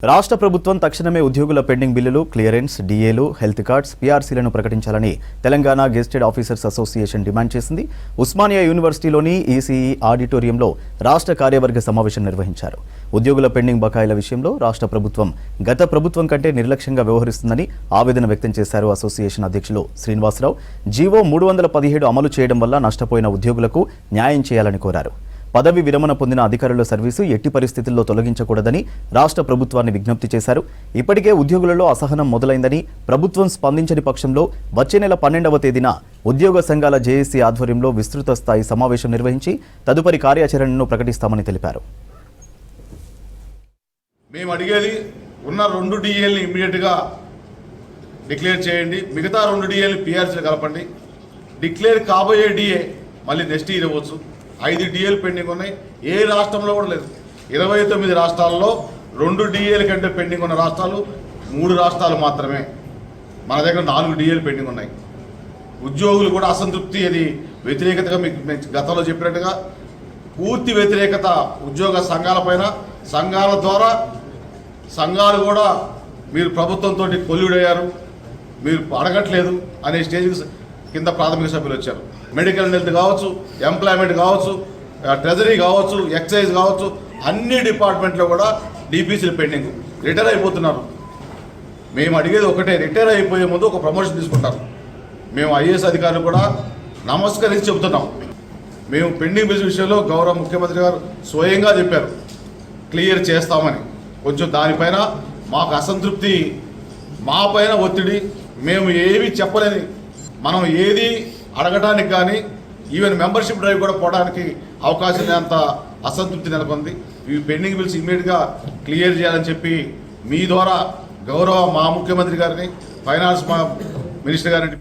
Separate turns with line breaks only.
రాష్ట్ర ప్రభుత్వం తక్షణమే ఉద్యోగుల పెండింగ్ బిల్లులు, క్లియరెన్స్, డిఏలు, హెల్త్ కార్డ్స్, పీఆర్సీలను ప్రకటించాలని Telangana gazetted officers association demand చేసింది. ఉస్మానియా యూనివర్సిటీలోని ఈసీఈ ఆడిటోరియంలో రాష్ట్ర కార్యవర్గ సమావేశం నిర్వహించారు. ఉద్యోగుల పెండింగ్ బకాయిల విషయంలో రాష్ట్ర ప్రభుత్వం గత ప్రభుత్వం కంటే నిర్లక్ష్యంగా వ్యవహరిస్తుందని ఆవేదన వ్యక్తం చేశారు. అసోసియేషన్ అధ్యక్షులు శ్రీనివాసరావు జీవో 317 అమలు చేయడం వల్ల నష్టపోయిన ఉద్యోగులకు న్యాయం చేయాలని కోరారు. పదవి విరమణ పొందిన అధికారుల సర్వీసు ఎట్టి పరిస్థితుల్లో తొలగించకూడదని రాష్ట్ర ప్రభుత్వాన్ని విజ్ఞప్తి చేశారు. ఇప్పటికే ఉద్యోగులలో అసహనం మొదలైందని, ప్రభుత్వం స్పందించని పక్షంలో వచ్చే నెల 12వ తేదీన ఉద్యోగ సంఘాల జేఏసీ ఆధ్వర్యంలో విస్తృత స్థాయి సమావేశం నిర్వహించి తదుపరి కార్యాచరణను ప్రకటిస్తామని తెలిపారు.
మేము అడిగేది ఉన్న 2 డిఏల్ని ఇమ్మీడియట్గా డిక్లేర్ చేయండి, మిగతా 2 డిఏల్ని పీఆర్సీలు కలపండి. డిక్లేర్ కాబోయే డిఏ మళ్ళీ నెక్స్ట్ ఇయర్ ఇవ్వచ్చు. 5 డిఏలు పెండింగ్ ఉన్నాయి, ఏ రాష్ట్రంలో కూడా లేదు. 29 రాష్ట్రాల్లో 2 డిఏల కంటే పెండింగ్ ఉన్న రాష్ట్రాలు 3 రాష్ట్రాలు మాత్రమే. మన దగ్గర 4 డిఏలు పెండింగ్ ఉన్నాయి. ఉద్యోగులు కూడా అసంతృప్తి, అది వ్యతిరేకతగా మీకు గతంలో చెప్పినట్టుగా పూర్తి వ్యతిరేకత ఉద్యోగ సంఘాలపైన. సంఘాల ద్వారా సంఘాలు కూడా మీరు ప్రభుత్వంతో కొల్లుడయ్యారు, మీరు అడగట్లేదు అనే స్టేజ్కి కింద ప్రాథమిక సభ్యులు వచ్చారు. మెడికల్ హెల్త్ కావచ్చు, ఎంప్లాయ్మెంట్ కావచ్చు, ట్రెజరీ కావచ్చు, ఎక్సైజ్ కావచ్చు, అన్ని డిపార్ట్మెంట్లో కూడా డిపిసిలు పెండింగ్. రిటైర్ అయిపోతున్నారు. మేము అడిగేది ఒకటే, రిటైర్ అయిపోయే ముందు ఒక ప్రమోషన్ తీసుకుంటారు. మేము ఐఏఎస్ అధికారులు కూడా నమస్కరించి చెబుతున్నాం. మేము పెండింగ్ బిల్స్ విషయంలో గౌరవ ముఖ్యమంత్రి గారు స్వయంగా చెప్పారు క్లియర్ చేస్తామని. కొంచెం దానిపైన మాకు అసంతృప్తి, మా పైన ఒత్తిడి, మేము ఏమీ చెప్పలేని, మనం ఏది అడగడానికి కానీ ఈవెన్ మెంబర్షిప్ డ్రైవ్ కూడా పోవడానికి అవకాశం లేనంత అసంతృప్తి నెలకొంది. ఇవి పెండింగ్ బిల్స్ ఇమ్మీడియట్గా క్లియర్ చేయాలని చెప్పి మీ ద్వారా గౌరవ మా ముఖ్యమంత్రి గారిని, ఫైనాన్స్ మినిస్టర్ గారిని